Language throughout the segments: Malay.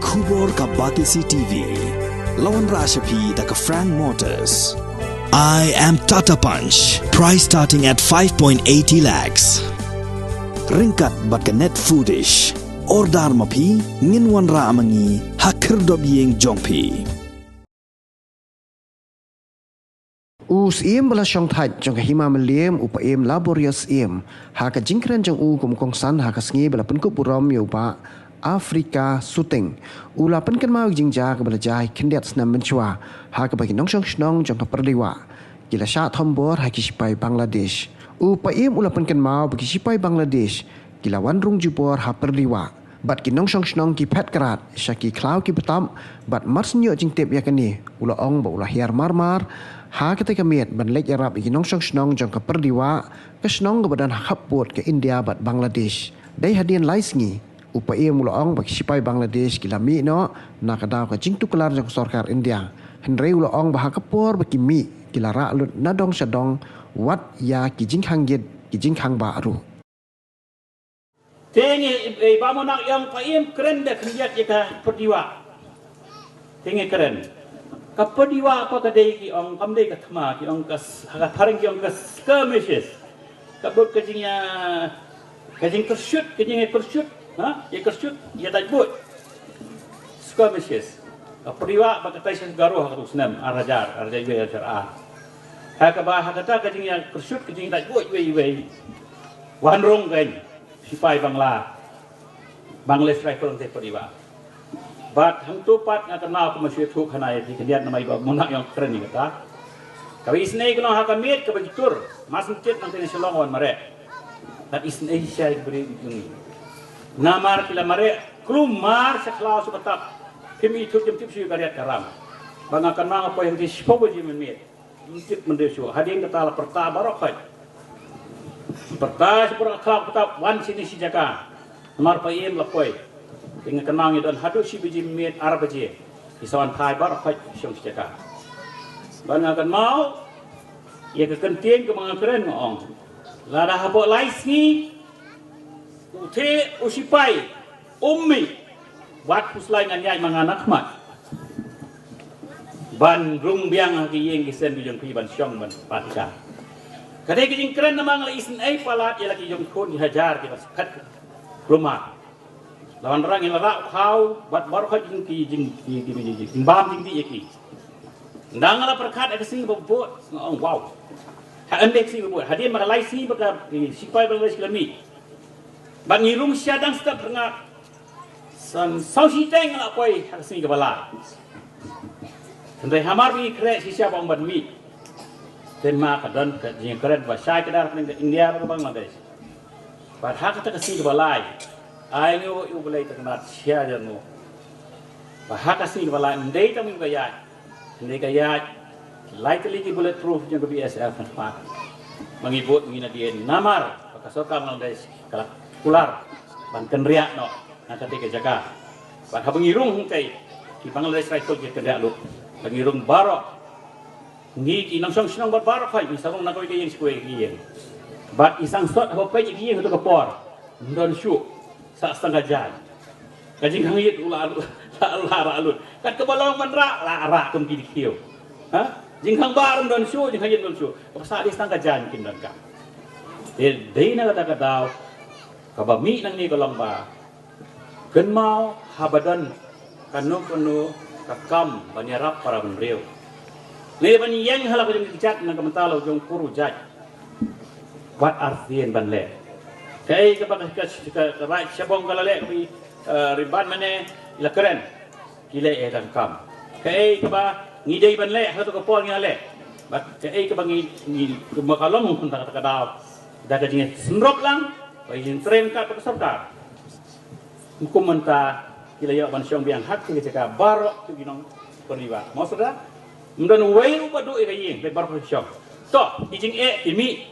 Kubor ka Batisi TV. Lawan Rashapi da ka Frank Motors. I am Tata Punch. Price starting at 5.80 lakhs. Ringkat bat ka Net Foodish. Ordar mapi nginwan ra amangi hakir dob yeng jongpi. Us iem bala syong thait jong hima meliem upa iem laborious iem ha ka jingkren jong kum kong san ha ka sngi bala penkup buram yo ba Afrika Suting ula penkan mau jingja ka bala jai kendiat snam menchua ha ka bagi nong syong snong jong ka perliwa gila sya thombor ha ki sipai Bangladesh upa iem ula penkan mau bagi sipai Bangladesh gila wanrung jupor ha perliwa bat ki nong syong snong ki pet karat syaki klau ki betam bat mars nyo jing tep yakani ula ong ba ula hiar marmar ha ketika miet ban lek Arab iki nong syong snong jong ka perdiwa ke snong ke badan haput ke India bat Bangladesh dai hadian laisngi upai mula ong bagi sipai Bangladesh kila mi no na ka daw ka jing tukelar jong sarkar India henrei ula ong bah kapor bagi mi kila ra lut nadong sadong wat ya ki jing hanggit ki jing hang baru tengi ba mo nak yang paim keren dah kerja ka perdiwa tengi keren kapodiwa apa kadai ki ong kamdai ka thama ki ong kas haga thareng ki ong kas skirmishes kabut kajingnya kajing kersyut ha ya kersyut ya tajbut skirmishes kapodiwa ba katai sen garuh ka usnam arajar be ajar ha ka ba kata kajingnya kersyut kajing tajbut we wanrong kan sipai Bangladesh rifle te podiwa bat hang tupat nga kenal ko masih thuk hanai di kendiat namai ba monak yang keren ni kata kawi isnei kono ha kamit ka bagitur mas mukit nang tini selongon mare dat isnei syai beri jungi namar kila mare klumar saklau subatap kemi thuk jem tip syu kariat karam banga kenal apa yang di spobo ji memit mukit mendesu hading kata perta barokat perta sepura klak petap wan sini si jaka namar paim lapoi dengan kenang itu dan hadu si biji mit Arab je isawan thai bar khaj syong caka bana kan mau ia ke kentien ke mangakren ngong la dah hapok laisni uthe usipai ummi wat puslai ngan yai manganak mat ban rung biang ki yeng ki sen bijong pi ban syong ban patka kadai ki jing keren namang la isn ai palat ia laki jong khon dihajar ki baskat rumah lawan orang yang rak kau bat baru kau jing bam jing di iki ndangala perkat ekasi bobot wow ha endek si bobot hadian maka laisi baka sipai Bangladesh lami ban ngirung syadang step ngak san sau si teng la koi ekasi ke bala tendai hamar bi kre si sia bang ban mi tema kadan ke jing keren ba syai kedar ning India ke Bangladesh bat hak ta kasi ke balai ai ngu yu boleh terkenal sia janu bahaka sini balai ndai tamu gaya likely ki bulletproof jang BSF nak mengibut ngina dia namar pakasoka Bangladesh kala kular ban kenriak no na ketika jaga ban habangirung hungkai ki Bangladesh rifle ke kenriak lu bangirung barok ngi ki nang song sinang barok kai misarung na koi yang skue ki bat isang sot ho pe ki yang tu kapor ndon syu sa setengah jam kajing hangit ular alun kat kebalong menra lara kum ki dikiu ha jing hang barum don syu jing hangit don syu sa di setengah jam kin don ka dei na kata daw kabami nang ni kolong ba ken mau habadan kanu kakam banyarap para benriu le ban yang hala ko jing chat nang kamentalo jong kuru jaj wat artien ban le kai ke pakai ke right syabong kalale pi riban mane ila keren kile dan kam kai ke ba ngidei ban le ha to ko pol ngale bat kai ke bangi ni makalong pun tak daw da ka jing senrop lang bai jing tren ka pa sarkar hukum menta kile ya ban syong biang hak ke jaka barok tu ginong perliwa mau sudah mdan wei ru badu e yin be barok syong to jing imi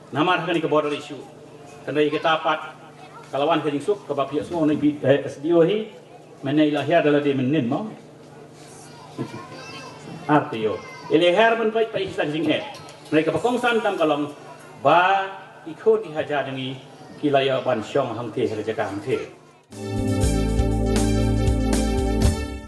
namar kan ke border issue kena kita dapat kalawan ke jingsuk ke bapiak semua ni SDO hi mana ilahir adalah dia menin mau artiyo ilahir pun baik baik sang jinghe mereka pakongsan tam kalong ba ikut dihajar dengan kilaya ban syong hangte kerja hangte